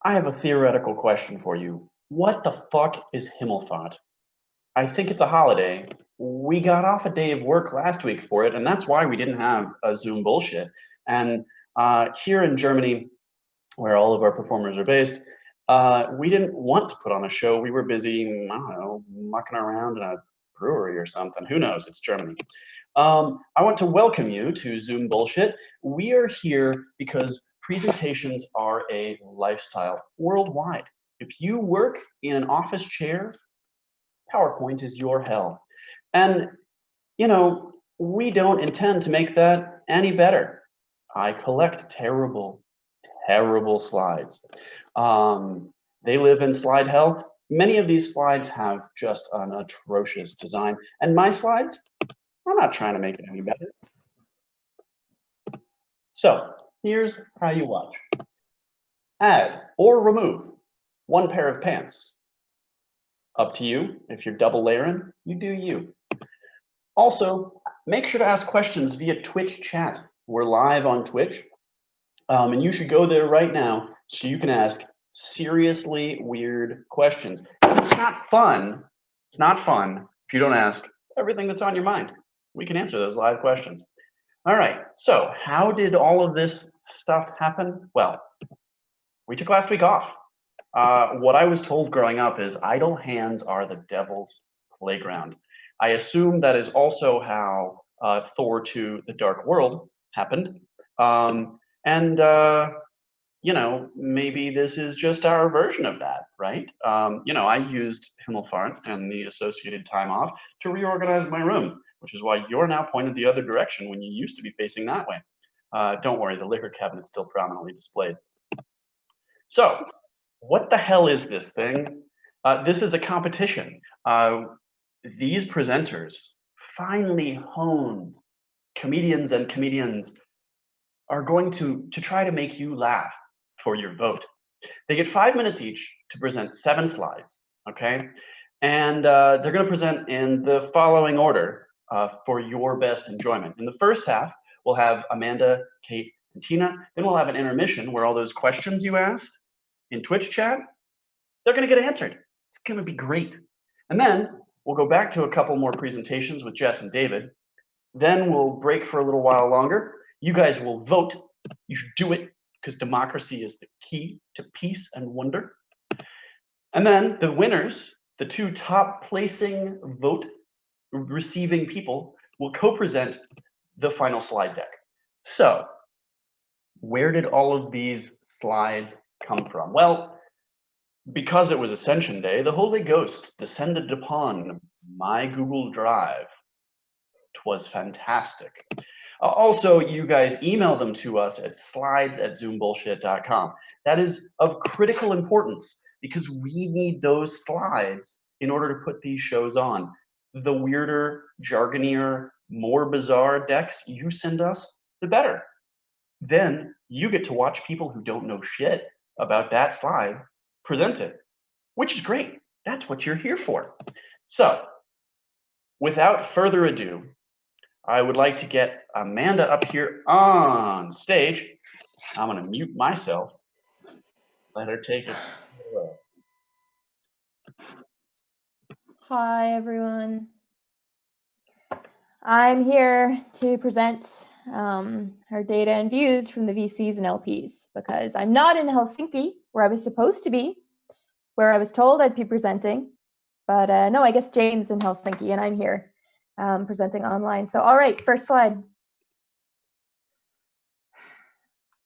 I have a theoretical question for you. What the fuck is Himmelfahrt? I think it's a holiday. We got off a day of work last week for it, and that's why we didn't have a Zoom bullshit. And here in Germany, where all of our performers are based, we didn't want to put on a show. We were busy, I don't know, mucking around in a brewery or something. Who knows? It's Germany. I want to welcome you to Zoom Bullshit. We are here because presentations are a lifestyle worldwide. If you work in an office chair, PowerPoint is your hell. And, you know, we don't intend to make that any better. I collect terrible, terrible slides. They live in slide hell. Many of these slides have just an atrocious design. And my slides, I'm not trying to make it any better. So here's how you watch. Add or remove one pair of pants. Up to you. If you're double layering, you do you. Also, make sure to ask questions via Twitch chat. We're live on Twitch. And you should go there right now so you can ask seriously weird questions. It's not fun. It's not fun if you don't ask everything that's on your mind. We can answer those live questions. All right, so how did all of this stuff happen? Well, we took last week off. What I was told growing up is idle hands are the devil's playground. I assume that is also how Thor 2: The Dark World happened. You know, maybe this is just our version of that, right? You know, I used Himmelfahrt and the associated time off to reorganize my room, which is why you're now pointed the other direction when you used to be facing that way. Don't worry, the liquor cabinet's still prominently displayed. So, what the hell is this thing? This is a competition. These presenters, finely honed comedians and comedians, are going to try to make you laugh for your vote. They get 5 minutes each to present 7 slides, okay? And they're gonna present in the following order for your best enjoyment. In the first half, we'll have Amanda, Kate, and Tina. Then we'll have an intermission where all those questions you asked in Twitch chat, they're gonna get answered. It's gonna be great. And then we'll go back to a couple more presentations with Jess and David. Then we'll break for a little while longer. You guys will vote. You should do it because democracy is the key to peace and wonder. And then the winners, the 2 top placing vote receiving people, will co-present the final slide deck. So where did all of these slides come from? Well, because it was Ascension Day, the Holy Ghost descended upon my Google Drive. 'Twas fantastic. Also, you guys email them to us at slides@zoombullshit.com. That is of critical importance because we need those slides in order to put these shows on. The weirder, jargonier, more bizarre decks you send us, the better. Then you get to watch people who don't know shit about that slide present it, which is great. That's what you're here for. So, without further ado, I would like to get Amanda up here on stage. I'm gonna mute myself. Let her take it away. Hi, everyone. I'm here to present our data and views from the VCs and LPs because I'm not in Helsinki, where I was supposed to be, where I was told I'd be presenting. But no, I guess Jane's in Helsinki, and I'm here presenting online. So, all right, first slide.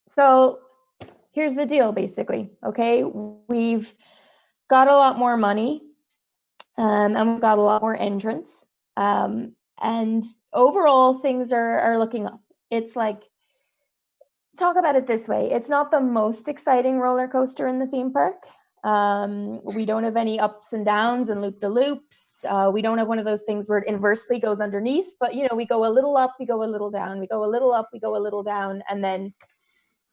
So here's the deal, basically, okay? We've got a lot more money, and we've got a lot more entrants. And overall, things are looking up. It's like, talk about it this way. It's not the most exciting roller coaster in the theme park. We don't have any ups and downs and loop-de-loops. We don't have one of those things where it inversely goes underneath, but you know, we go a little up, we go a little down, we go a little up, we go a little down, and then,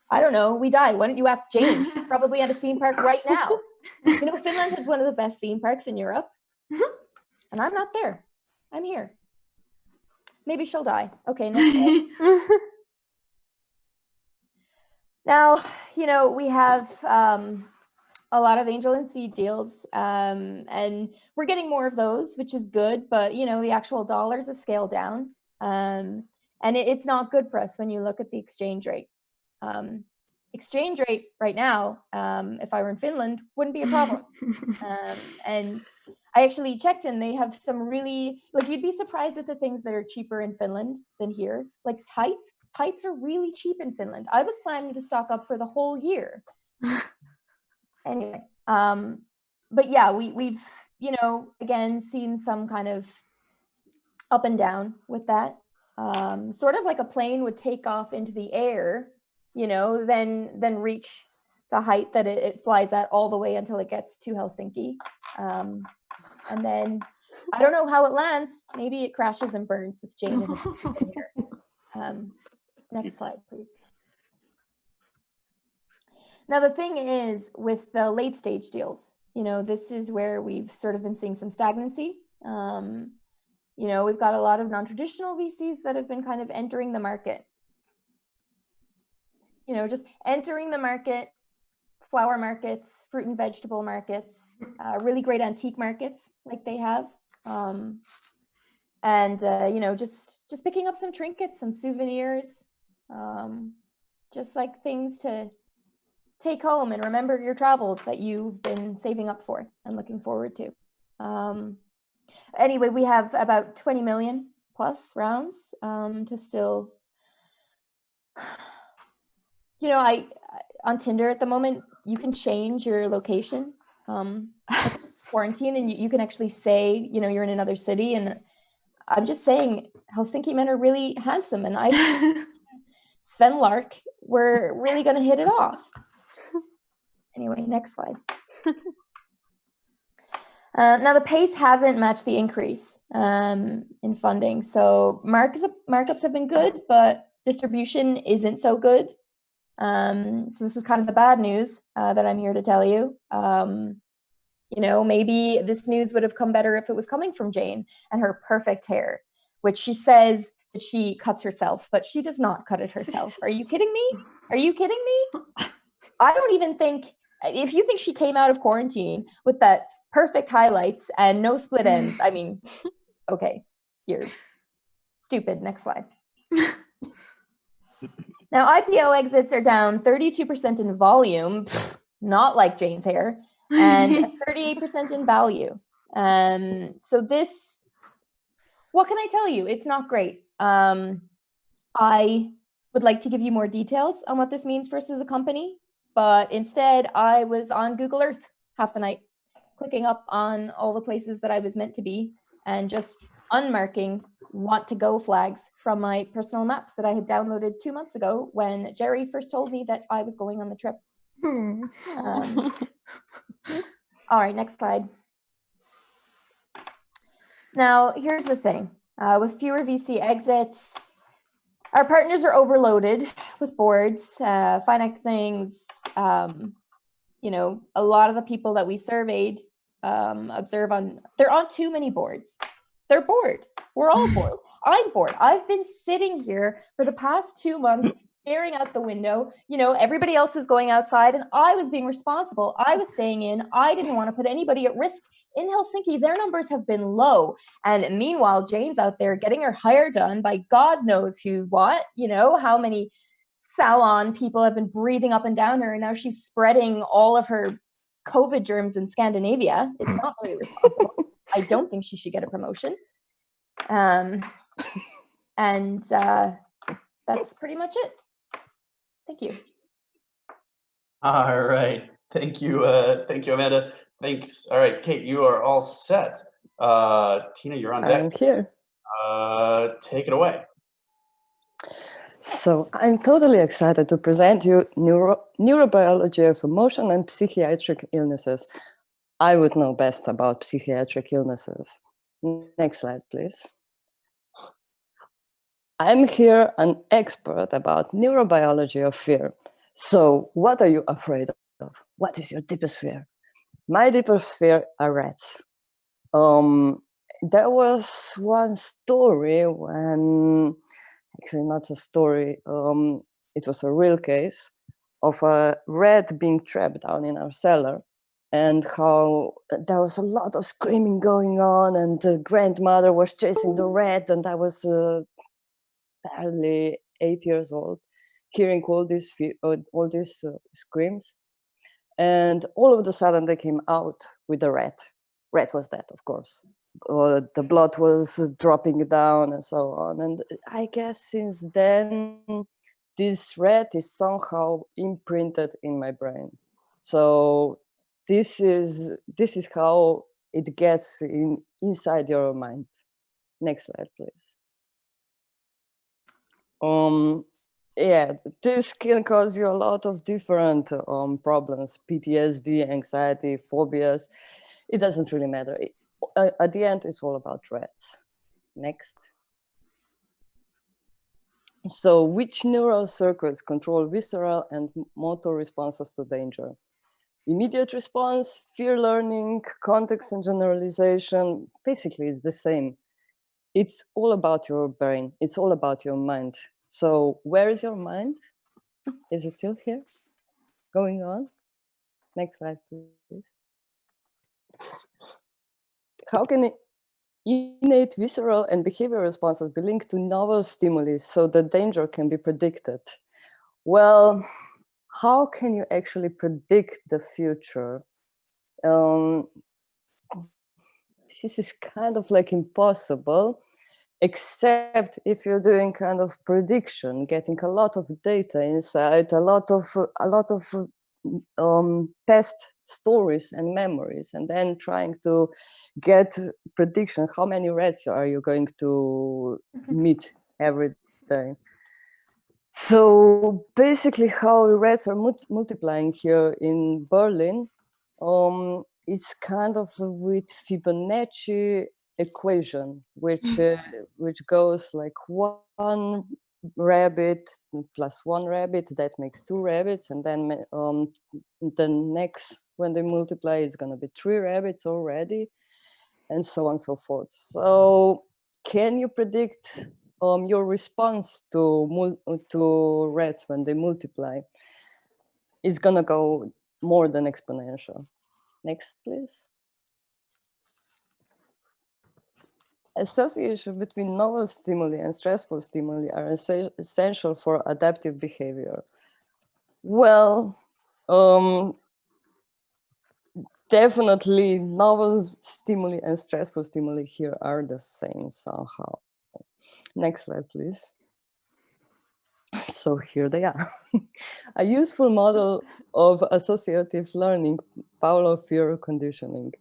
I don't know, we die. Why don't you ask Jane? She's probably at a theme park right now. You know, Finland has one of the best theme parks in Europe, and I'm not there. I'm here. Maybe she'll die. Okay, next slide. Now, you know, we have a lot of angel and seed deals, and we're getting more of those, which is good. But you know, the actual dollars have scaled down, and it's not good for us when you look at the exchange rate. Exchange rate right now, if I were in Finland, wouldn't be a problem. And I actually checked, and they have some really, like, you'd be surprised at the things that are cheaper in Finland than here. Like tights. Tights are really cheap in Finland. I was planning to stock up for the whole year. Anyway, but yeah, we've, you know, again, seen some kind of up and down with that. Sort of like a plane would take off into the air, you know, then reach the height that it flies at all the way until it gets to Helsinki. And then I don't know how it lands. Maybe it crashes and burns with Jane in here. Next slide, please. Now, the thing is with the late stage deals, you know, this is where we've sort of been seeing some stagnancy. You know, we've got a lot of non-traditional VCs that have been kind of entering the market. You know, just entering the market, flower markets, fruit and vegetable markets, really great antique markets like they have. And you know, just picking up some trinkets, some souvenirs, just like things to take home and remember your travels that you've been saving up for and looking forward to. Anyway, we have about 20 million plus rounds to still, you know, on Tinder at the moment, you can change your location quarantine, and you can actually say, you know, you're in another city. And I'm just saying, Helsinki men are really handsome, and Sven Lark, we're really going to hit it off. Anyway, next slide. Now the pace hasn't matched the increase in funding. So markups have been good, but distribution isn't so good. So this is kind of the bad news that I'm here to tell you. You know, maybe this news would have come better if it was coming from Jane and her perfect hair, which she says that she cuts herself, but she does not cut it herself. Are you kidding me? Are you kidding me? I don't even think, if you think she came out of quarantine with that perfect highlights and no split ends, I mean, okay, you're stupid. Next slide. Now, IPO exits are down 32% in volume, not like Jane's hair, and 38% in value. So this, what can I tell you? It's not great. I would like to give you more details on what this means for us as a company, but instead I was on Google Earth half the night, clicking up on all the places that I was meant to be and just unmarking want to go flags from my personal maps that I had downloaded 2 months ago when Jerry first told me that I was going on the trip. All right, next slide. Now, here's the thing. With fewer VC exits, our partners are overloaded with boards, financings. You know, a lot of the people that we surveyed observe they're on too many boards. They're bored. We're all bored. I'm bored. I've been sitting here for the past 2 months staring out the window. You know, everybody else is going outside and I was being responsible. I was staying in. I didn't want to put anybody at risk. In Helsinki, their numbers have been low. And meanwhile, Jane's out there getting her hair done by God knows who, what, you know, how many salon people have been breathing up and down her. And now she's spreading all of her COVID germs in Scandinavia. It's not really responsible. I don't think she should get a promotion. And that's pretty much it. Thank you. All right. Thank you, Amanda. Thanks. All right, Kate, you are all set. Tina, you're on deck. I'm here. Take it away. So I'm totally excited to present you neurobiology of emotion and psychiatric illnesses. I would know best about psychiatric illnesses. Next slide, please. I'm here an expert about neurobiology of fear. So what are you afraid of? What is your deepest fear? My deepest fear are rats. There was one story when, actually not a story, it was a real case of a rat being trapped down in our cellar. and how there was a lot of screaming going on, and the grandmother was chasing the rat, and I was barely 8 years old, hearing all these screams, and all of a sudden they came out with the rat. Rat was dead, of course. The blood was dropping down and so on. And I guess since then, this rat is somehow imprinted in my brain. So this is how it gets inside your mind. Next slide, please. Yeah, this can cause you a lot of different problems: PTSD, anxiety, phobias. It doesn't really matter. At the end, it's all about rats. Next. So, which neural circuits control visceral and motor responses to danger? Immediate response, fear learning, context and generalization. Basically, it's the same. It's all about your brain. It's all about your mind. So, where is your mind? Is it still here? Going on? Next slide, please. How can innate visceral and behavioral responses be linked to novel stimuli so that danger can be predicted? Well, how can you actually predict the future? This is kind of like impossible, except if you're doing kind of prediction, getting a lot of data inside, a lot of past stories and memories, and then trying to get prediction. How many rats are you going to meet every day? So basically, how rats are multiplying here in Berlin, it's kind of with Fibonacci equation, which goes like one rabbit plus one rabbit, that makes two rabbits, and then the next, when they multiply, is going to be three rabbits already, and so on and so forth. So can you predict your response to rats when they multiply? It's going to go more than exponential. Next, please. Association between novel stimuli and stressful stimuli are essential for adaptive behavior. Well, definitely novel stimuli and stressful stimuli here are the same somehow. Next slide, please. So here they are. A useful model of associative learning, Pavlov fear conditioning.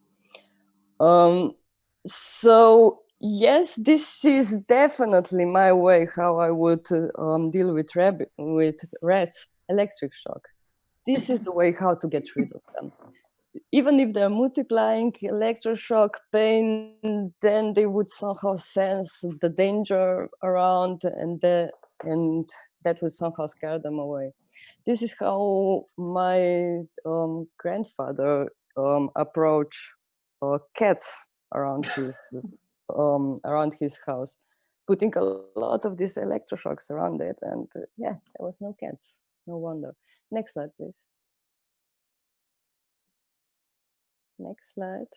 So yes, this is definitely my way how I would deal with rats. Electric shock. This is the way how to get rid of them. Even if they're multiplying, electroshock, pain, then they would somehow sense the danger around, and that would somehow scare them away. This is how my grandfather approached cats around his house, putting a lot of these electroshocks around it, and yeah, there was no cats. No wonder. Next slide, please. Next slide.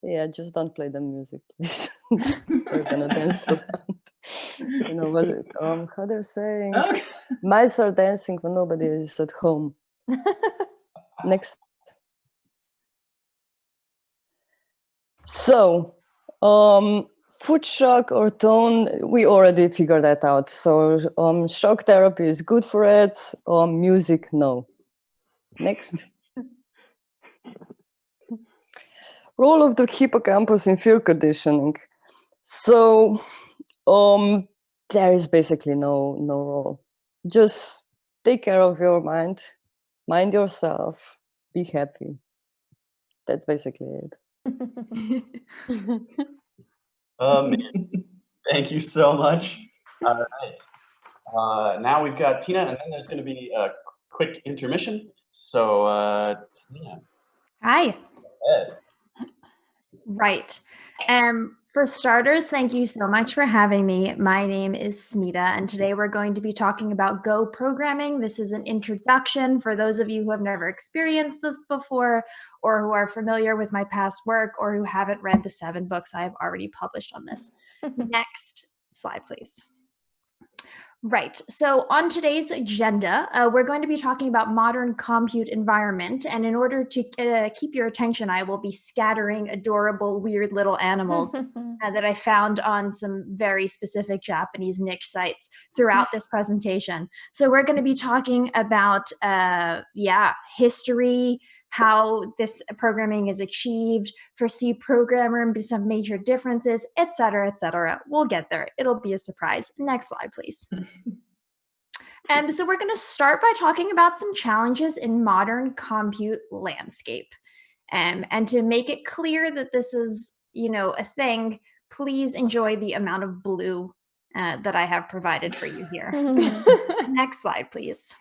Yeah, just don't play the music, please. We're gonna dance around. You know what? How they're saying, okay. Mice are dancing when nobody is at home. Next. So, food shock or tone, we already figured that out. So, shock therapy is good for it. Music, no. Next. Role of the hippocampus in fear conditioning. So, there is basically no role. Just take care of your mind, mind yourself, be happy. That's basically it. Thank you so much. All right. Now we've got Tina, and then there's going to be a quick intermission. So, Tina. Hi. Right. For starters, thank you so much for having me. My name is Smita, and today we're going to be talking about Go programming. This is an introduction for those of you who have never experienced this before, or who are familiar with my past work, or who haven't read the 7 books I have already published on this. Next slide, please. Right, so on today's agenda, we're going to be talking about modern compute environment, and in order to keep your attention, I will be scattering adorable, weird little animals that I found on some very specific Japanese niche sites throughout this presentation. So we're going to be talking about, history, how this programming is achieved, for C programmer and some major differences, etc., etc. We'll get there. It'll be a surprise. Next slide, please. So we're going to start by talking about some challenges in modern compute landscape. And to make it clear that this is, a thing, please enjoy the amount of blue that I have provided for you here. Next slide, please.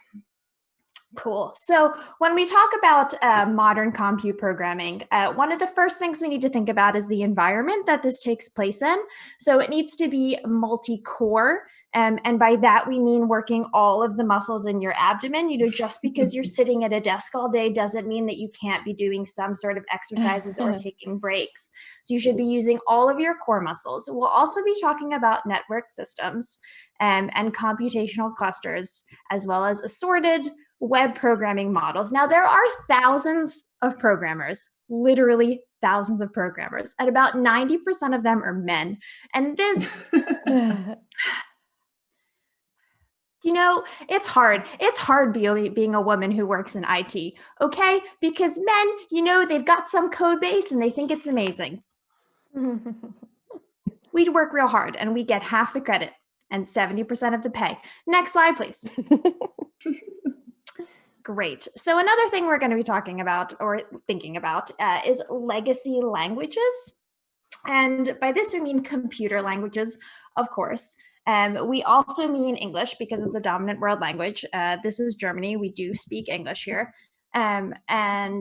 Cool. So when we talk about modern compute programming, one of the first things we need to think about is the environment that this takes place in. So it needs to be multi-core. And by that, we mean working all of the muscles in your abdomen. Just because you're sitting at a desk all day doesn't mean that you can't be doing some sort of exercises or taking breaks. So you should be using all of your core muscles. We'll also be talking about network systems and computational clusters, as well as assorted web programming models. Now, there are thousands of programmers, literally thousands of programmers, and about 90% of them are men. And this, it's hard. It's hard being a woman who works in IT, okay? Because men, they've got some code base and they think it's amazing. We work real hard and we get half the credit and 70% of the pay. Next slide, please. Great. So another thing we're going to be talking about or thinking about is legacy languages. And by this, we mean computer languages, of course. We also mean English because it's a dominant world language. This is Germany. We do speak English here. Depending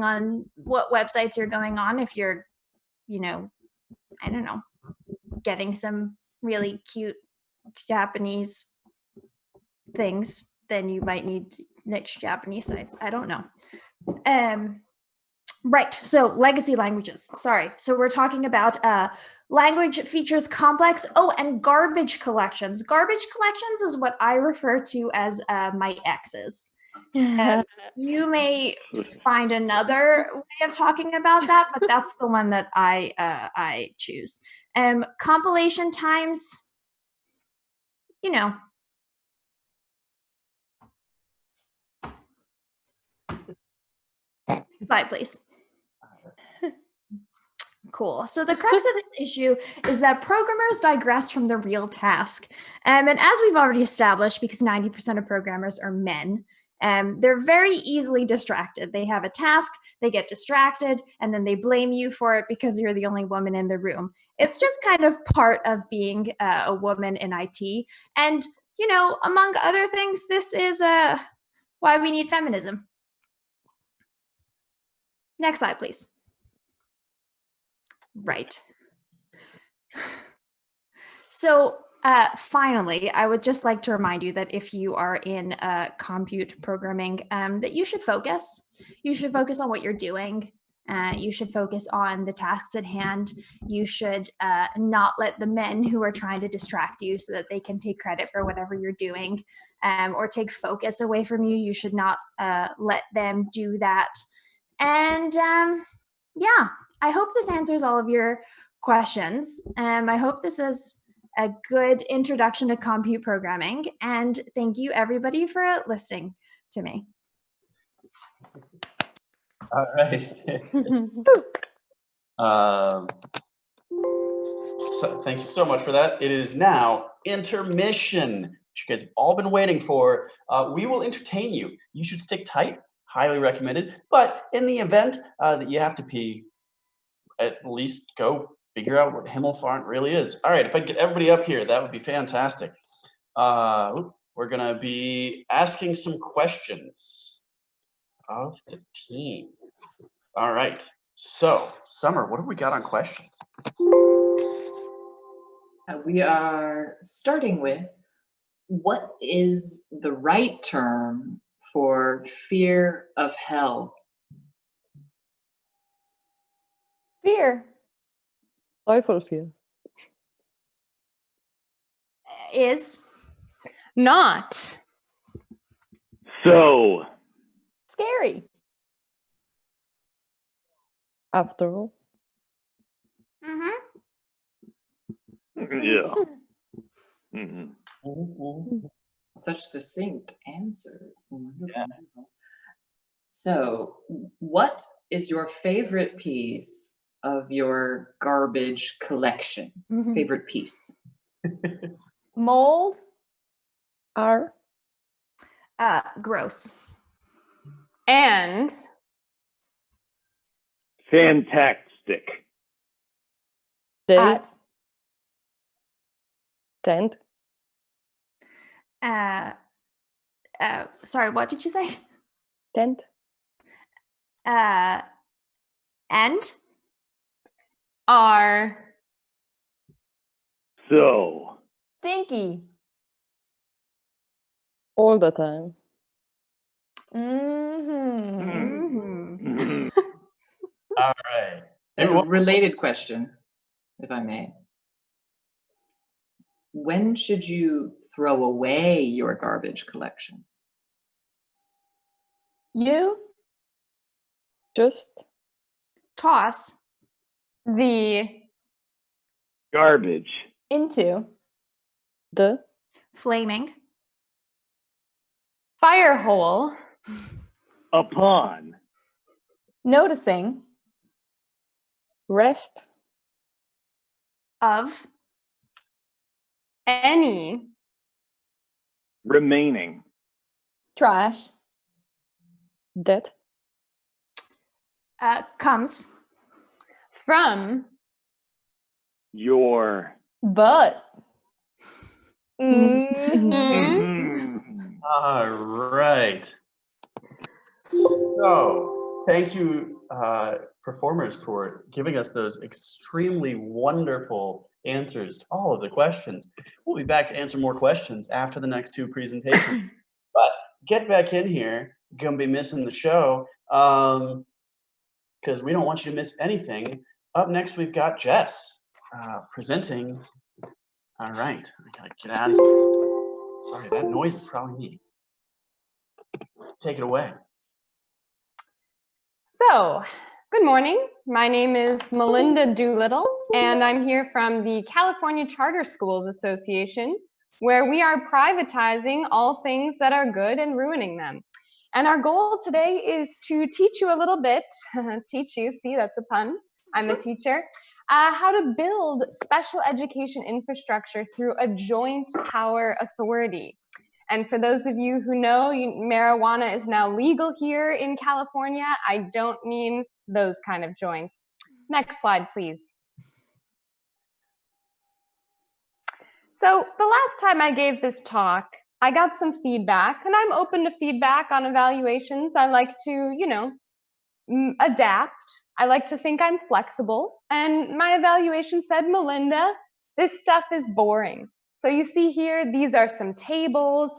on what websites you're going on, if you're, I don't know, getting some really cute Japanese things, then you might need niche Japanese sites. I don't know. Right, so legacy languages, sorry. So we're talking about language features complex, and garbage collections. Garbage collections is what I refer to as my exes. You may find another way of talking about that, but that's the one that I choose. Compilation times, Slide, please. Cool. So the crux of this issue is that programmers digress from the real task. And as we've already established, because 90% of programmers are men, they're very easily distracted. They have a task, they get distracted, and then they blame you for it because you're the only woman in the room. It's just kind of part of being a woman in IT. And, among other things, this is why we need feminism. Next slide, please. Right. So finally, I would just like to remind you that if you are in compute programming, that you should focus. You should focus on what you're doing. You should focus on the tasks at hand. You should not let the men who are trying to distract you so that they can take credit for whatever you're doing or take focus away from you. You should not let them do that. And yeah, I hope this answers all of your questions. I hope this is a good introduction to compute programming. And thank you, everybody, for listening to me. All right. So thank you so much for that. It is now intermission, which you guys have all been waiting for. We will entertain you. You should stick tight. Highly recommended. But in the event that you have to pee, at least go figure out what Himmelfart really is. All right, if I could get everybody up here, that would be fantastic. We're gonna be asking some questions of the team. All right, So, Summer, what have we got on questions? We are starting with, what is the right term for fear of hell? Fear. Teufelfear. Is Not. So, Scary. After all. yeah. Mhm. Such succinct answers. Wonderful. So, what is your favorite piece of your garbage collection? Favorite piece? Mold. R. Gross. And Fantastic. Day. At. Tent. Sorry, what did you say? Tent. And are So, Stinky. All the time. Mm-hmm. All right. A related question, if I may. When should you throw away your garbage collection? You. Just. toss. the garbage. Into. The. Flaming. fire hole Upon. Noticing. Rest. Of. any Remaining. Trash. That. Comes. from Your. But. All right. So, thank you, performers, for giving us those extremely wonderful answers to all of the questions. We'll be back to answer more questions after the next two presentations. But get back in here. You're going to be missing the show because we don't want you to miss anything. Up next, we've got Jess presenting. All right, I got to get out of here. Sorry, that noise is probably me. Take it away. So, good morning. My name is Melinda Doolittle, and I'm here from the California Charter Schools Association, where we are privatizing all things that are good and ruining them. And our goal today is to teach you a little bit, teach you, see, that's a pun, I'm a teacher, how to build special education infrastructure through a joint power authority. And for those of you who know, marijuana is now legal here in California. I don't mean those kind of joints. Next slide, please. So the last time I gave this talk, I got some feedback, and I'm open to feedback on evaluations. I like to, adapt. I like to think I'm flexible. And my evaluation said, Melinda, this stuff is boring. So you see here, these are some tables,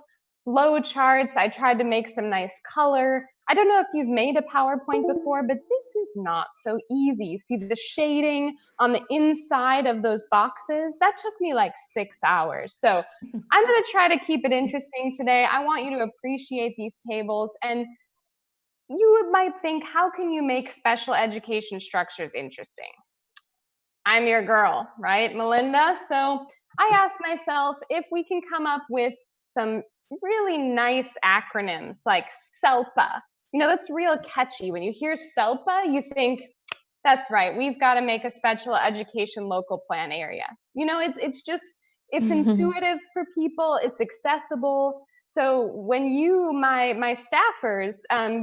flow charts. I tried to make some nice color. I don't know if you've made a PowerPoint before, but this is not so easy. You see the shading on the inside of those boxes? That took me like 6 hours. So I'm going to try to keep it interesting today. I want you to appreciate these tables. And you might think, how can you make special education structures interesting? I'm your girl, right, Melinda? So I asked myself if we can come up with some really nice acronyms like SELPA. That's real catchy. When you hear SELPA, you think, that's right, we've got to make a special education local plan area. It's intuitive for people, it's accessible. So when you, my staffers,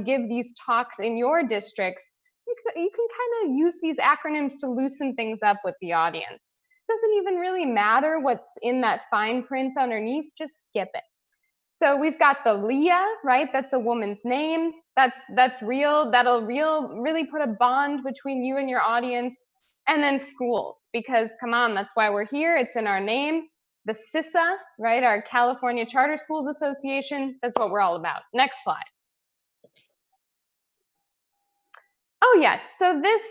give these talks in your districts, you can kind of use these acronyms to loosen things up with the audience. It doesn't even really matter what's in that fine print underneath, just skip it. So we've got the Leah, right? That's a woman's name. That's real. That'll really put a bond between you and your audience. And then schools, because come on, that's why we're here. It's in our name. The CISA, right? Our California Charter Schools Association. That's what we're all about. Next slide. Oh yes, so this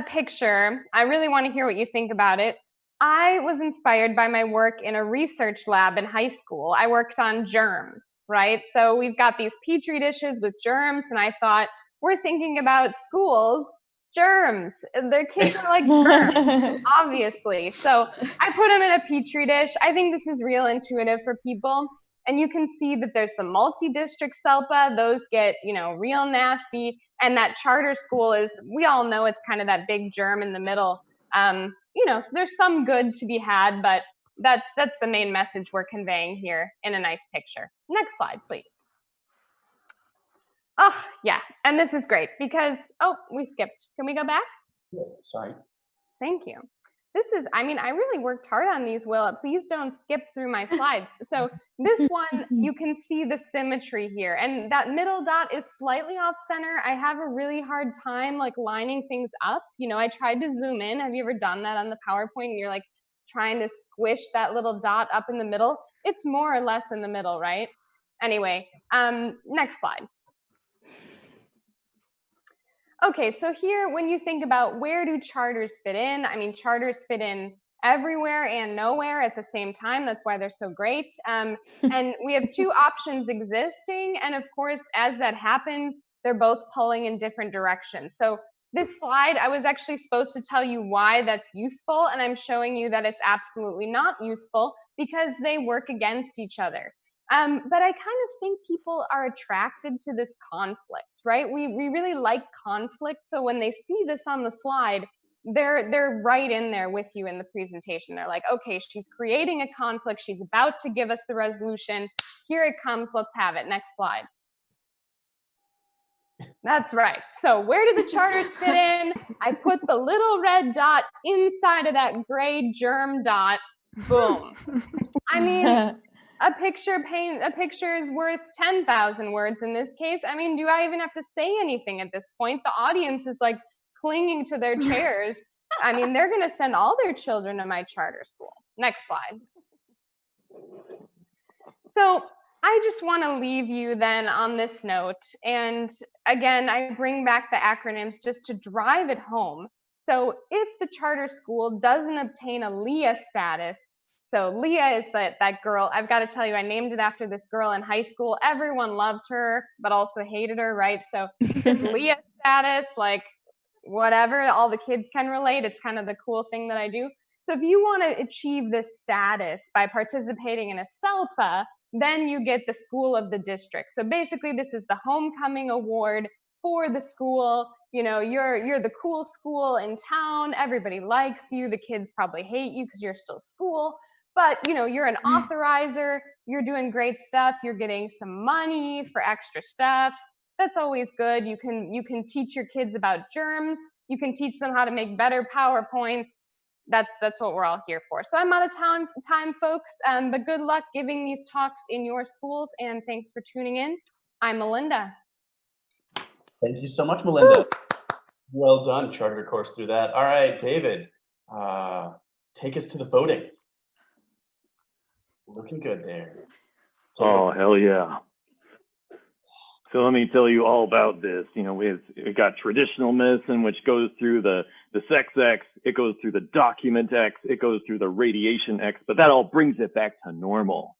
picture, I really want to hear what you think about it. I was inspired by my work in a research lab in high school. I worked on germs, right? So we've got these petri dishes with germs, and I thought, we're thinking about schools, germs. Their kids are like germs, obviously. So I put them in a petri dish. I think this is real intuitive for people. And you can see that there's the multi-district SELPA. Those get, real nasty. And that charter school is, we all know it's kind of that big germ in the middle. So there's some good to be had, but that's the main message we're conveying here in a nice picture. Next slide, please. Oh, yeah, and this is great because, we skipped. Can we go back? Sorry. Thank you. This is, I really worked hard on these, Will. Please don't skip through my slides. So this one, you can see the symmetry here. And that middle dot is slightly off center. I have a really hard time lining things up. I tried to zoom in. Have you ever done that on the PowerPoint? And you're trying to squish that little dot up in the middle. It's more or less in the middle, right? Anyway, next slide. Okay, so here, when you think about where do charters fit in, charters fit in everywhere and nowhere at the same time. That's why they're so great. And we have two options existing. And of course, as that happens, they're both pulling in different directions. So this slide, I was actually supposed to tell you why that's useful. And I'm showing you that it's absolutely not useful because they work against each other. But I kind of think people are attracted to this conflict, right? We really like conflict. So when they see this on the slide, they're right in there with you in the presentation. They're like, okay, she's creating a conflict. She's about to give us the resolution. Here it comes. Let's have it. Next slide. That's right. So where do the charters fit in? I put the little red dot inside of that gray germ dot. Boom. A picture is worth 10,000 words in this case. Do I even have to say anything at this point? The audience is clinging to their chairs. They're going to send all their children to my charter school. Next slide. So I just want to leave you then on this note. And again, I bring back the acronyms just to drive it home. So if the charter school doesn't obtain a LEA status, so Leah is that girl. I've got to tell you, I named it after this girl in high school. Everyone loved her, but also hated her, right? So this Leah status, whatever, all the kids can relate. It's kind of the cool thing that I do. So if you want to achieve this status by participating in a SELPA, then you get the school of the district. So basically, this is the homecoming award for the school. You're the cool school in town. Everybody likes you. The kids probably hate you because you're still school. But you're an authorizer, you're doing great stuff, you're getting some money for extra stuff. That's always good. You can teach your kids about germs, you can teach them how to make better PowerPoints. That's what we're all here for. So I'm out of time, folks, but good luck giving these talks in your schools, and thanks for tuning in. I'm Melinda. Thank you so much, Melinda. Well done, charted a course through that. All right, David, take us to the voting. Looking good there. Oh, hell yeah. So let me tell you all about this. We've got traditional medicine, which goes through the sex X, it goes through the document X, it goes through the radiation X, but that all brings it back to normal.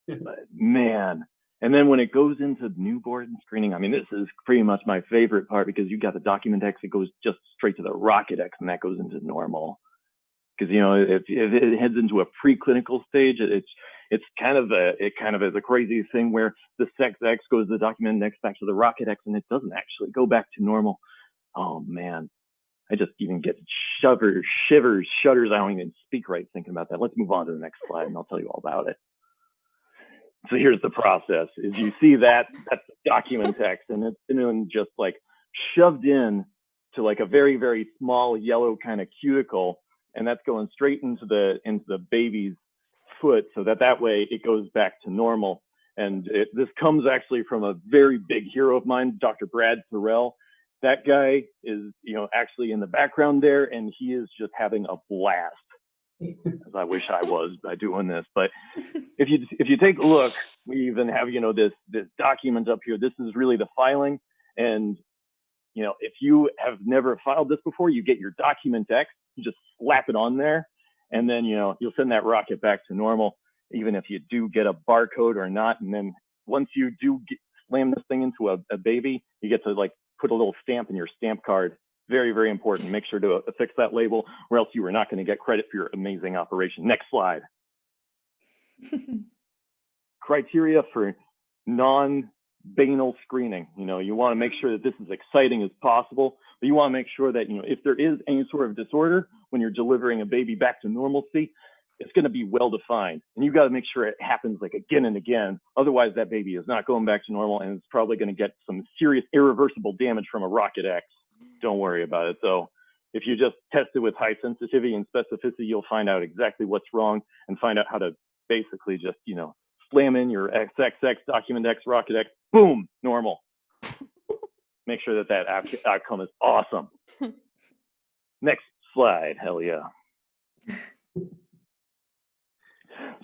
But man, and then when it goes into newborn screening, this is pretty much my favorite part because you got the document X, it goes just straight to the rocket X, and that goes into normal. Because if it heads into a preclinical stage, it kind of is a crazy thing where the sex X goes to the document X back to the rocket X, and it doesn't actually go back to normal. Oh man, I just even get shivers, shudders. I don't even speak right thinking about that. Let's move on to the next slide, and I'll tell you all about it. So here's the process: is you see that's the document text, and it's been just shoved in to a very, very small yellow kind of cuticle. And that's going straight into the baby's foot, so that way it goes back to normal. And this comes actually from a very big hero of mine, Dr. Brad Terrell. That guy is, actually in the background there, and he is just having a blast. As I wish I was by doing this. But if you take a look, we even have, this document up here. This is really the filing. And, if you have never filed this before, you get your document X, you just slap it on there, and then, you'll send that rocket back to normal, even if you do get a barcode or not. And then once you do slam this thing into a baby, you get to put a little stamp in your stamp card. Very, very important. Make sure to affix that label, or else you are not going to get credit for your amazing operation. Next slide. Criteria for non-banal screening. You want to make sure that this is exciting as possible, but you want to make sure that, if there is any sort of disorder when you're delivering a baby back to normalcy, it's going to be well defined. And you got to make sure it happens again and again. Otherwise, that baby is not going back to normal, and it's probably going to get some serious irreversible damage from a Rocket X. Don't worry about it, though. If you just test it with high sensitivity and specificity, you'll find out exactly what's wrong and find out how to basically just, slam in your XXX, document X, Rocket X, boom, normal. Make sure that outcome is awesome. Next slide, hell yeah.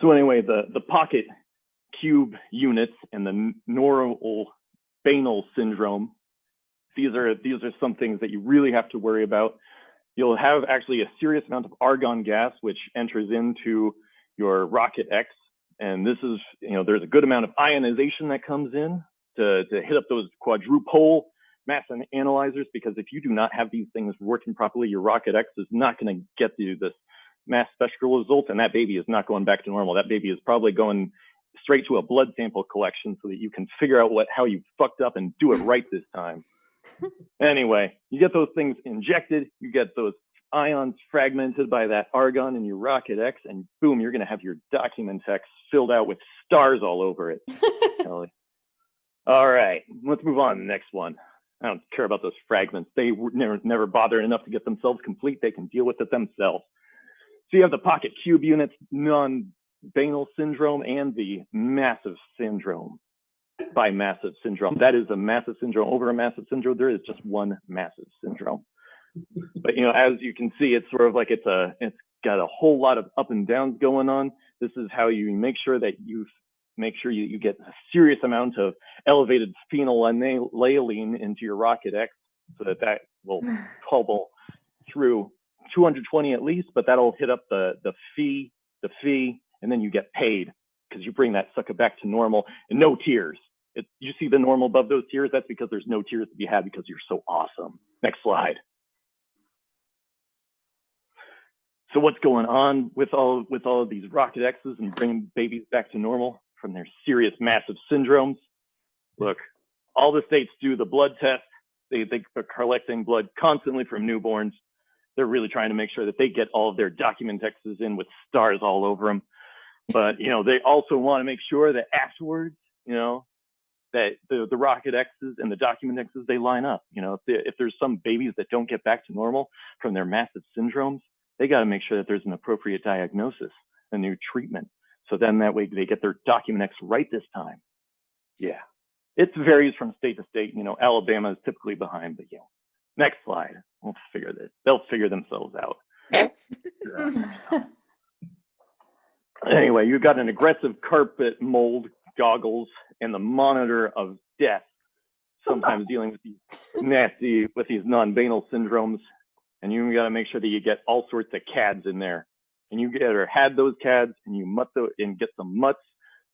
So anyway, the pocket cube units and the neurobanal syndrome, these are some things that you really have to worry about. You'll have actually a serious amount of argon gas, which enters into your Rocket X. And this is, there's a good amount of ionization that comes in to hit up those quadrupole mass analyzers, because if you do not have these things working properly, your Rocket X is not going to get you this mass spectral result, and that baby is not going back to normal. That baby is probably going straight to a blood sample collection so that you can figure out how you fucked up and do it right this time. Anyway, you get those things injected, you get those ions fragmented by that argon in your Rocket X, and boom, you're going to have your document X filled out with stars all over it. All right, let's move on to the next one. I don't care about those fragments. They never bothered enough to get themselves complete. They can deal with it themselves. So you have the pocket cube units, non-banal syndrome, and the massive syndrome. By massive syndrome, that is a massive syndrome over a massive syndrome. There is just one massive syndrome. But as you can see, it's sort of it's got a whole lot of up and downs going on. This is how you make sure that you get a serious amount of elevated phenylalanine into your Rocket X, so that will bubble through 220 at least, but that'll hit up the fee, and then you get paid because you bring that sucker back to normal and no tears. You see the normal above those tears? That's because there's no tears to be had because you're so awesome. Next slide. So what's going on with all of these Rocket X's and bringing babies back to normal from their serious massive syndromes? Look, all the states do the blood test. They're collecting blood constantly from newborns. They're really trying to make sure that they get all of their document X's in with stars all over them. But, they also want to make sure that afterwards, that the Rocket X's and the document X's, they line up. If there's some babies that don't get back to normal from their massive syndromes, they got to make sure that there's an appropriate diagnosis, a new treatment. So then that way they get their document X right this time. Yeah, it varies from state to state. Alabama is typically behind, but next slide. We'll figure this. They'll figure themselves out. Anyway, you got an aggressive carpet mold goggles and the monitor of death, sometimes dealing with these non-banal syndromes. And you got to make sure that you get all sorts of CADs in there. And you had those CADs and you and get some mutts.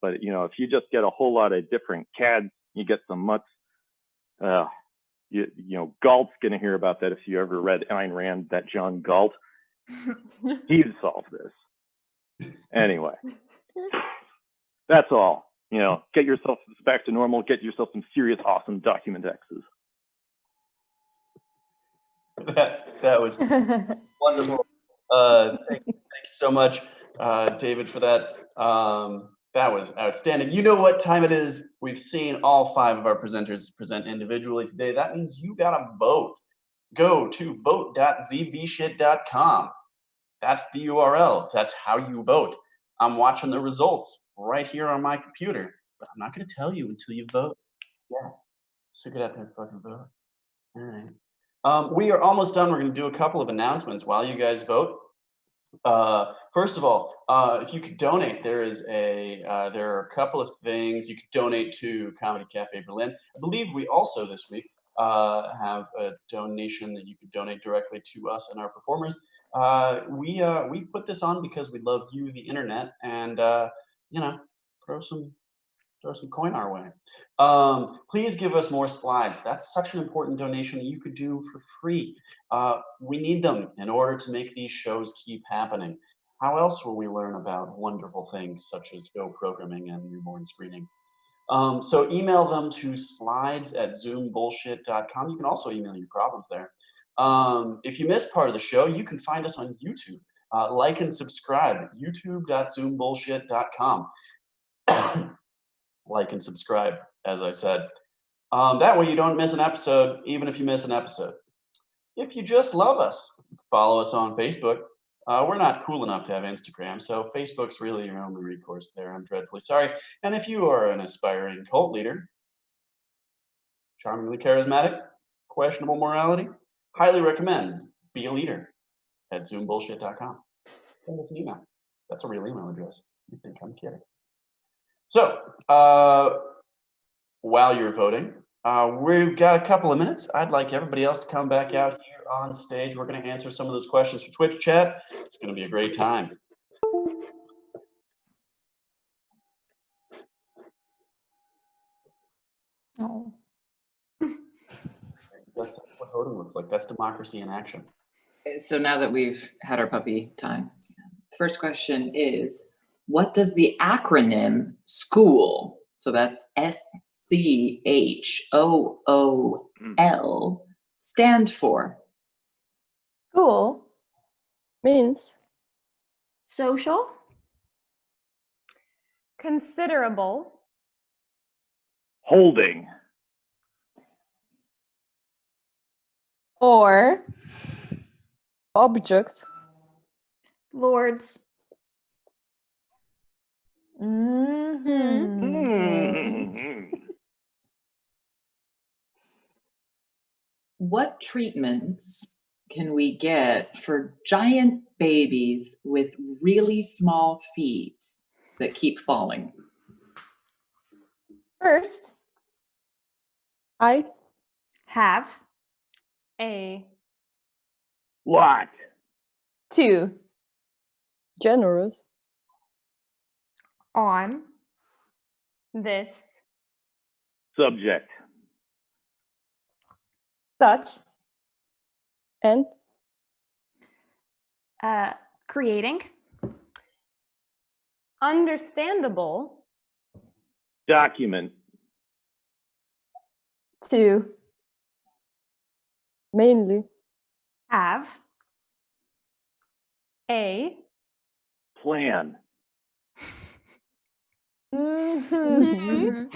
But if you just get a whole lot of different CADs, you get some mutts. Galt's gonna hear about that if you ever read Ayn Rand, that John Galt. He'd solve this. Anyway, that's all. Get yourself back to normal. Get yourself some serious, awesome document X's. That was wonderful. Thank you so much, David, for that. That was outstanding. You know what time it is. We've seen all 5 of our presenters present individually today. That means you gotta vote. Go to vote.zbshit.com. That's the URL. That's how you vote. I'm watching the results right here on my computer. but I'm not going to tell you until you vote. Yeah, so get out there and fucking vote. All right. We are almost done. We're going to do a couple of announcements while you guys vote. First of all, if you could donate, there are a couple of things you could donate to Comedy Cafe Berlin. I believe we also this week have a donation that you could donate directly to us and our performers. We put this on because we love you, the internet, and throw some coin our way. Please give us more slides. That's such an important donation you could do for free. We need them in order to make these shows keep happening. How else will we learn about wonderful things such as Go programming and newborn screening? So email them to slides@zoombullshit.com. You can also email your problems there. If you missed part of the show, you can find us on YouTube. Like and subscribe at youtube.zoombullshit.com. Like and subscribe, as I said. That way you don't miss an episode, even if you miss an episode. If you just love us, follow us on Facebook. We're not cool enough to have Instagram, so Facebook's really your only recourse there. I'm dreadfully sorry. And if you are an aspiring cult leader, charmingly charismatic, questionable morality, highly recommend Be a Leader at zoombullshit.com. Send us an email. That's a real email address. You think I'm kidding. So, while you're voting, we've got a couple of minutes. I'd like everybody else to come back out here on stage. We're going to answer some of those questions for Twitch chat. It's going to be a great time. Oh. That's what voting looks like. That's democracy in action. So now that we've had our puppy time, the first question is, what does the acronym SCHOOL, so that's SCHOOL, stand for? School Means Social, Considerable. Holding. or object, Lords, What treatments can we get for giant babies with really small feet that keep falling? First, I, have, A. Lot. 2, generous, on, This. Subject. such, and creating, Understandable. Document. 2, mainly, have, A. Plan. mhm,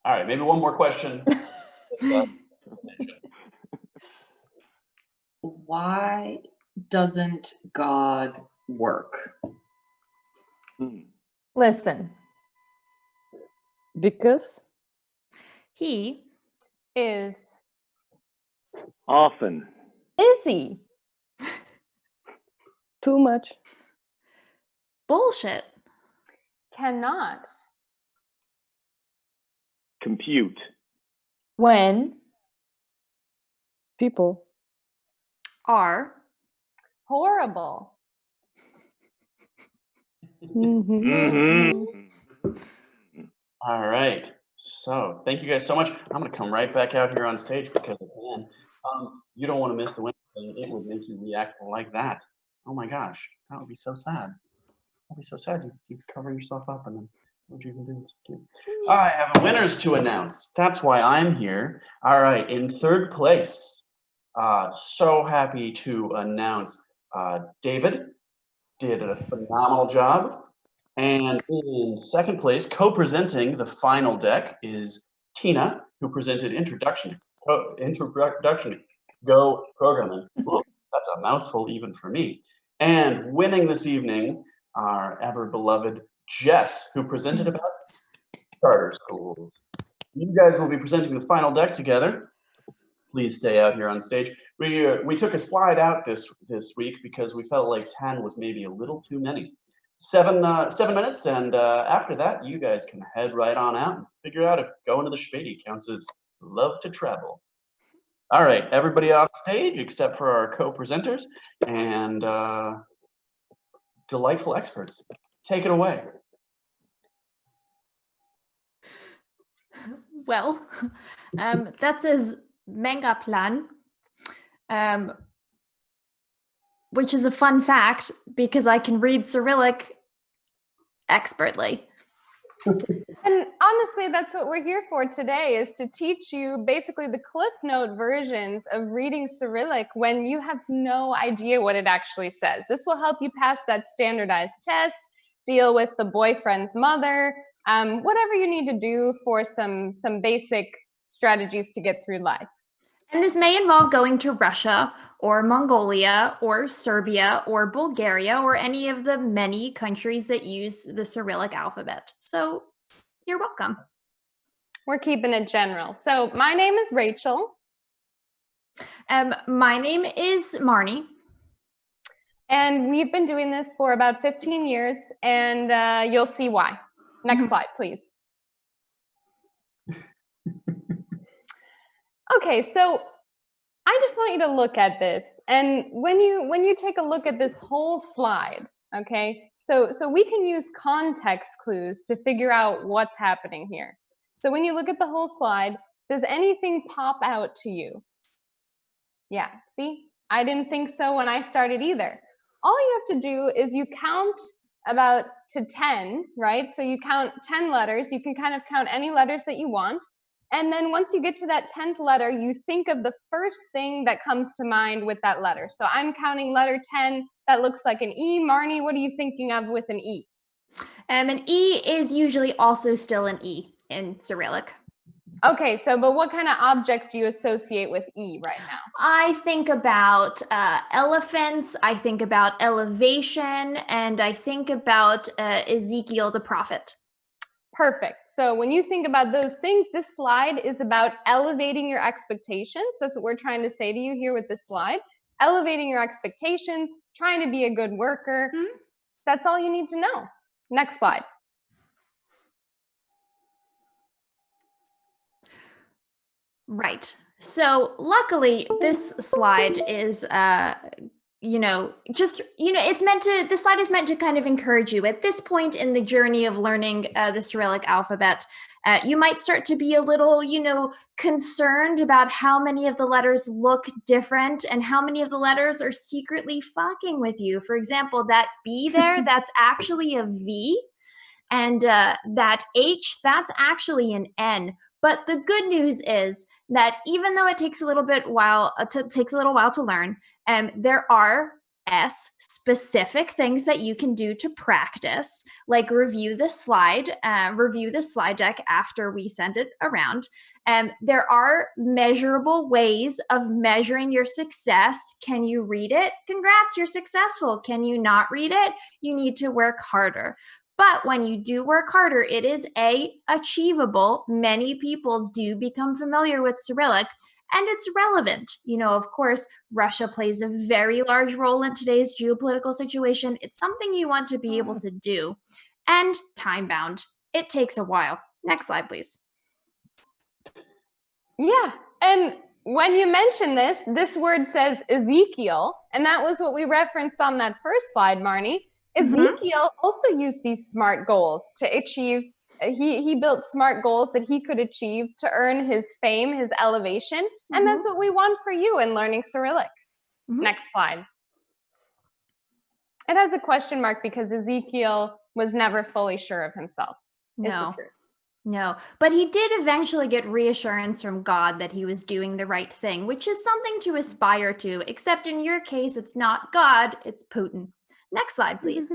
All right, maybe one more question. Why doesn't God work? Listen. because, he, Is. Often. Busy. too much, bullshit, Cannot. Compute. When people, are, Horrible. All right. So thank you guys so much. I'm going to come right back out here on stage because again, you don't want to miss the winner. It would make you react like that. Oh my gosh, that would be so sad. That'd be so sad. You cover yourself up and then what you can do? It's cute. I have winners to announce. That's why I'm here. All right, in third place, so happy to announce David did a phenomenal job. And in second place, co-presenting the final deck is Tina, who presented Introduction Go Programming. Ooh, that's a mouthful even for me. And winning this evening our ever beloved Jess, who presented about charter schools. You guys will be presenting the final deck together. Please stay out here on stage. We took a slide out this week because we felt like 10 was maybe a little too many. 7 minutes, and after that, you guys can head right on out and figure out if going to the Spady counts as love to travel. All right, everybody off stage except for our co-presenters and delightful experts. Take it away. Well, that says manga plan, which is a fun fact because I can read Cyrillic expertly. And honestly, that's what we're here for today, is to teach you basically the Cliff Note versions of reading Cyrillic when you have no idea what it actually says. This will help you pass that standardized test, deal with the boyfriend's mother, whatever you need to do for some basic strategies to get through life. And this may involve going to Russia or Mongolia or Serbia or Bulgaria or any of the many countries that use the Cyrillic alphabet. So you're welcome. We're keeping it general. So my name is Rachel. My name is Marnie. And we've been doing this for about 15 years, and you'll see why. Next slide, please. Okay, so I just want you to look at this, and when you take a look at this whole slide, okay, so we can use context clues to figure out what's happening here. So when you look at the whole slide, does anything pop out to you? Yeah, see, I didn't think so when I started either. All you have to do is you count about to 10, right? So you count 10 letters. You can kind of count any letters that you want. And then once you get to that 10th letter, you think of the first thing that comes to mind with that letter. So I'm counting letter 10. That looks like an E. Marnie, what are you thinking of with an E? An E is usually also still an E in Cyrillic. Okay, so but what kind of object do you associate with E right now? I think about elephants, I think about elevation, and I think about Ezekiel the prophet. Perfect. So when you think about those things, this slide is about elevating your expectations. That's what we're trying to say to you here with this slide. Elevating your expectations, trying to be a good worker. That's all you need to know. Next slide. Right. So luckily, this slide is, this slide is meant to kind of encourage you. At this point in the journey of learning the Cyrillic alphabet, you might start to be a little, concerned about how many of the letters look different and how many of the letters are secretly fucking with you. For example, that B there, that's actually a V. And that H, that's actually an N. But the good news is that even though it takes a little while to learn, there are specific things that you can do to practice, like review the slide deck after we send it around. There are measurable ways of measuring your success. Can you read it? Congrats, you're successful. Can you not read it? You need to work harder. But when you do work harder, it is achievable. Many people do become familiar with Cyrillic, and it's relevant. Of course, Russia plays a very large role in today's geopolitical situation. It's something you want to be able to do. And time-bound. It takes a while. Next slide, please. Yeah, and when you mention this word says Ezekiel, and that was what we referenced on that first slide, Marnie. Ezekiel also used these SMART goals to achieve, he built SMART goals that he could achieve to earn his fame, his elevation, and that's what we want for you in learning Cyrillic. Next slide. It has a question mark because Ezekiel was never fully sure of himself. No, but he did eventually get reassurance from God that he was doing the right thing, which is something to aspire to, except in your case, it's not God, it's Putin. Next slide, please.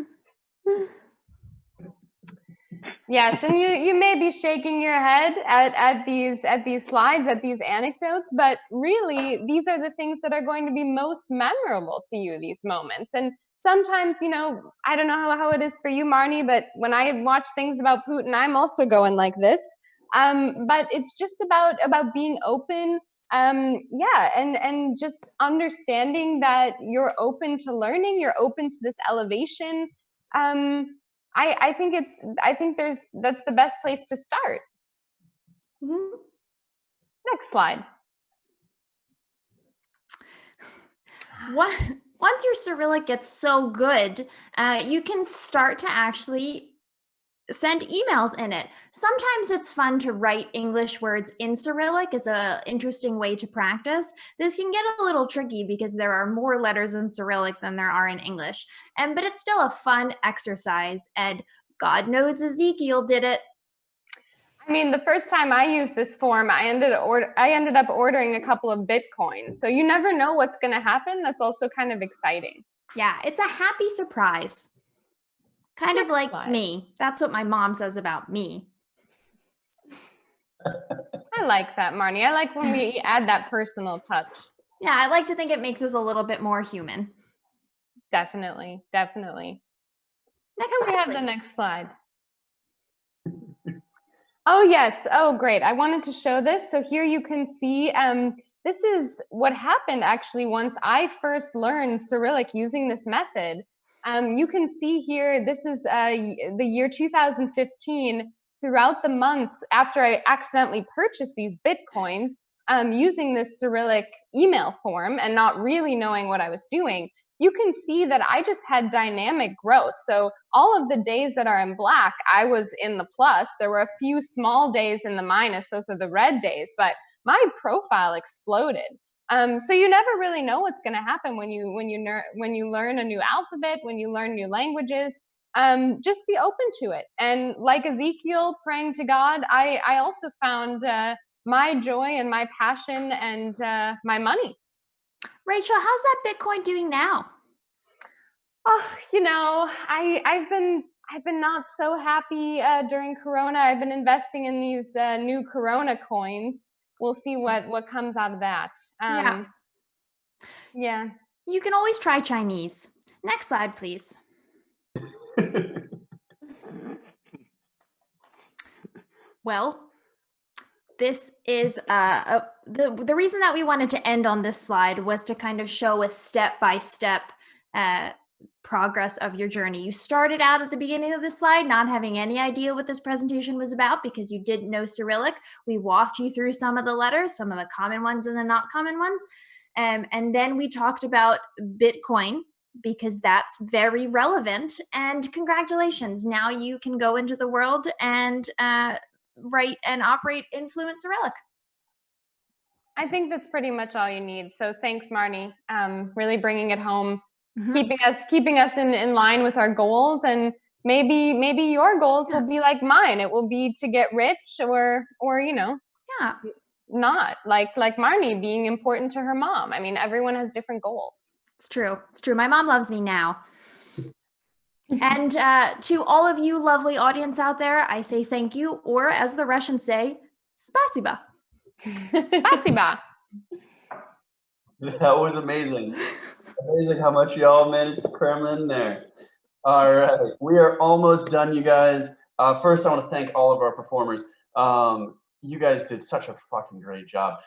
Yes, and you may be shaking your head at these slides, at these anecdotes, but really these are the things that are going to be most memorable to you, these moments. And sometimes, you know, I don't know how it is for you, Marnie, but when I watch things about Putin, I'm also going like this. But it's just about being open, yeah, and just understanding that you're open to learning, you're open to this elevation. I think that's the best place to start. Mhm. Next slide. Once your Cyrillic gets so good, you can start to actually send emails in it. Sometimes it's fun to write English words in Cyrillic as an interesting way to practice. This can get a little tricky because there are more letters in Cyrillic than there are in English. But it's still a fun exercise, and God knows Ezekiel did it. I mean, the first time I used this form, I ended up ordering a couple of Bitcoins. So you never know what's going to happen. That's also kind of exciting. Yeah, it's a happy surprise. Kind of like slide. me. That's what my mom says about me. I like that, Marnie. I like when we add that personal touch. Yeah, I like to think it makes us a little bit more human. Definitely, definitely. Next Can we slide, have please. the next slide? Oh, yes. Oh, great. I wanted to show this. So here you can see, this is what happened actually once I first learned Cyrillic using this method. You can see here, this is the year 2015. Throughout the months after I accidentally purchased these Bitcoins, using this Cyrillic email form and not really knowing what I was doing, you can see that I just had dynamic growth. So all of the days that are in black, I was in the plus. There were a few small days in the minus. Those are the red days, but my profile exploded. So you never really know what's going to happen when you learn a new alphabet, when you learn new languages. Just be open to it. And like Ezekiel praying to God, I also found my joy and my passion and my money. Rachel, how's that Bitcoin doing now? Oh, you know, I've been not so happy during Corona. I've been investing in these new Corona coins. We'll see what comes out of that. Yeah. Yeah. You can always try Chinese. Next slide, please. Well, this is the reason that we wanted to end on this slide was to kind of show a step-by-step progress of your journey. You started out at the beginning of the slide not having any idea what this presentation was about because you didn't know Cyrillic. We walked you through some of the letters, some of the common ones and the not common ones. And then we talked about Bitcoin because that's very relevant. And congratulations, now you can go into the world and write and operate in fluent Cyrillic. I think that's pretty much all you need. So thanks, Marnie. Really bringing it home, keeping us in line with our goals, and maybe your goals will be like mine. It will be to get rich, or you know, not like Marnie being important to her mom. I mean, everyone has different goals. It's true. It's true. My mom loves me now. And to all of you lovely audience out there, I say thank you, or as the Russians say, spasiba. Spasiba. That was amazing. Amazing how much y'all managed to cram in there. All right, we are almost done, you guys. First, I want to thank all of our performers. You guys did such a fucking great job.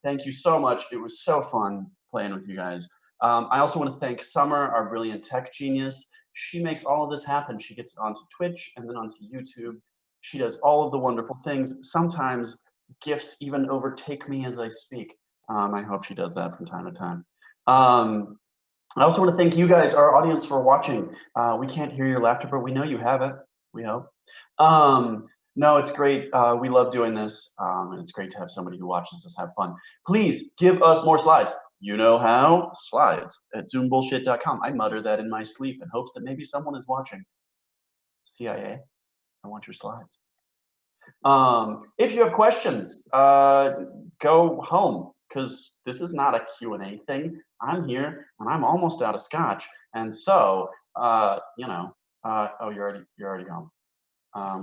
Thank you so much. It was so fun playing with you guys. I also want to thank Summer, our brilliant tech genius. She makes all of this happen. She gets it onto Twitch and then onto YouTube. She does all of the wonderful things. Sometimes gifts even overtake me as I speak. I hope she does that from time to time. I also want to thank you guys, our audience, for watching. We can't hear your laughter, but we know you have it. We hope. No, it's great. We love doing this, and it's great to have somebody who watches us have fun. Please give us more slides. You know how? Slides at zoombullshit.com. I mutter that in my sleep in hopes that maybe someone is watching. CIA, I want your slides. If you have questions, go home, because this is not a Q&A thing. I'm here, and I'm almost out of scotch, and so, you know, oh, you're already home.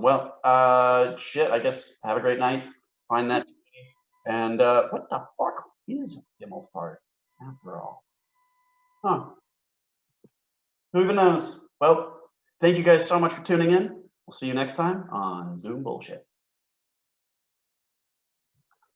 Well, shit, I guess have a great night. Find that, and what the fuck is Himmelfart after all? Huh. Who even knows? Well, thank you guys so much for tuning in. We'll see you next time on Zoom Bullshit.